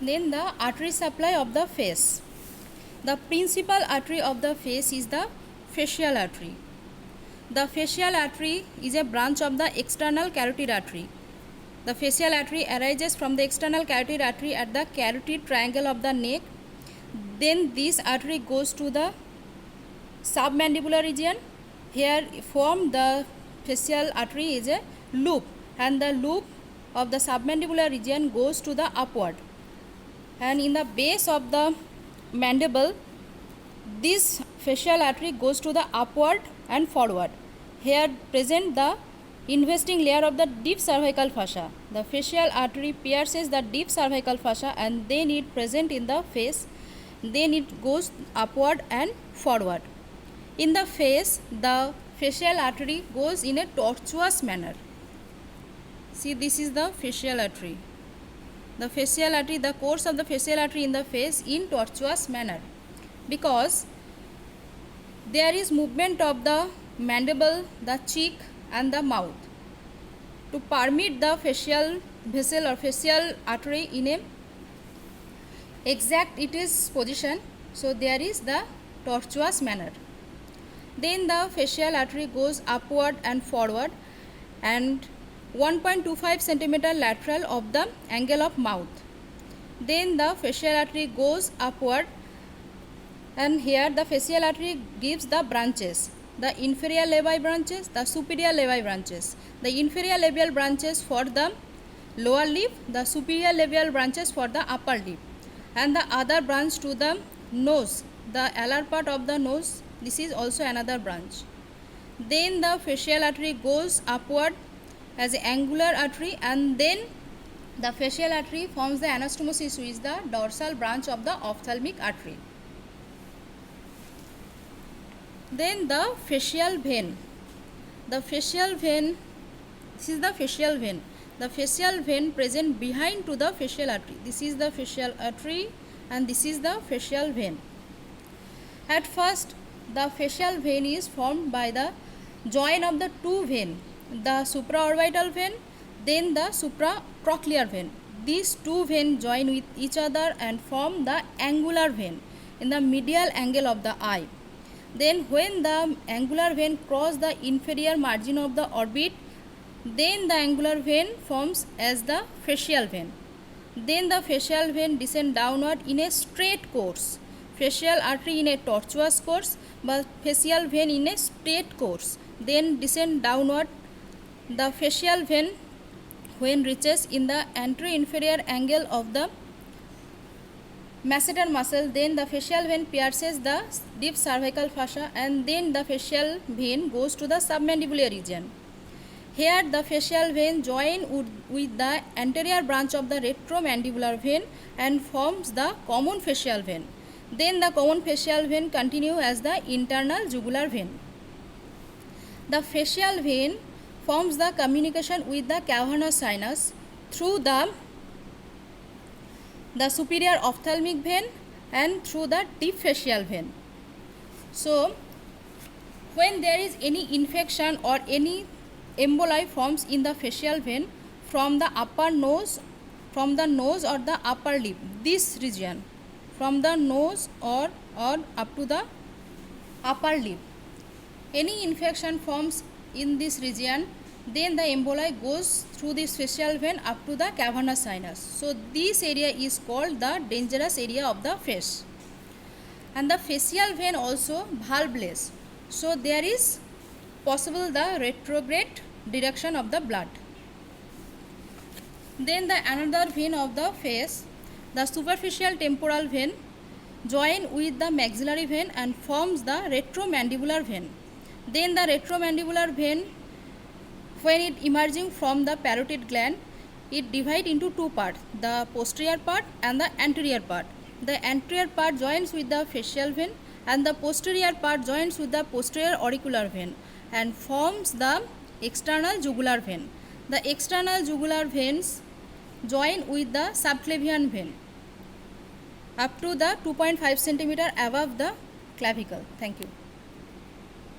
Then the artery supply of the face. The principal artery of the face is the facial artery. The facial artery is a branch of the external carotid artery. The facial artery arises from the external carotid artery at the carotid triangle of the neck. Then this artery goes to the submandibular region. Here form the facial artery is a loop, and the loop of the submandibular region goes to the upward. And in the base of the mandible, this facial artery goes to the upward and forward. Here present the investing layer of the deep cervical fascia. The facial artery pierces the deep cervical fascia and then it present in the face. Then it goes upward and forward. In the face, the facial artery goes in a tortuous manner. See, this is the facial artery. The facial artery, the course of the facial artery in the face in tortuous manner, because there is movement of the mandible, the cheek and the mouth to permit the facial vessel or facial artery in a exact its position. So there is the tortuous manner. Then the facial artery goes upward and forward and 1.25 centimeter lateral of the angle of mouth. Then the facial artery goes upward, and here the facial artery gives the branches, the inferior labii branches, the superior labii branches. The inferior labial branches for the lower lip, the superior labial branches for the upper lip, and the other branch to the nose, the alar part of the nose. This is also another branch. Then the facial artery goes upward as an angular artery, and then the facial artery forms the anastomosis, which is the dorsal branch of the ophthalmic artery. Then the facial vein. The facial vein, this is the facial vein. The facial vein present behind to the facial artery. This is the facial artery and this is the facial vein. At first, the facial vein is formed by the join of the two veins, the supraorbital vein, then the supratrochlear vein. These two veins join with each other and form the angular vein in the medial angle of the eye. Then when the angular vein crosses the inferior margin of the orbit, then the angular vein forms as the facial vein. Then the facial vein descends downward in a straight course. Facial artery in a tortuous course, but facial vein in a straight course. Then descend downward. The facial vein, when reaches in the anterior-inferior angle of the masseter muscle, then the facial vein pierces the deep cervical fascia, and then the facial vein goes to the submandibular region. Here the facial vein joins with the anterior branch of the retromandibular vein and forms the common facial vein. Then the common facial vein continues as the internal jugular vein. The facial vein forms the communication with the cavernous sinus through the superior ophthalmic vein and through the deep facial vein. So, when there is any infection or any emboli forms in the facial vein from the upper nose, from the nose or the upper lip, this region, from the nose or up to the upper lip, any infection forms in this region, then the emboli goes through this facial vein up to the cavernous sinus. So this area is called the dangerous area of the face. And the facial vein also valveless. So there is possible the retrograde direction of the blood. Then the another vein of the face, the superficial temporal vein, join with the maxillary vein and forms the retromandibular vein. Then the retromandibular vein, when it emerging from the parotid gland, it divides into two parts, the posterior part and the anterior part. The anterior part joins with the facial vein and the posterior part joins with the posterior auricular vein and forms the external jugular vein. The external jugular veins join with the subclavian vein up to the 2.5 centimeter above the clavicle. Thank you.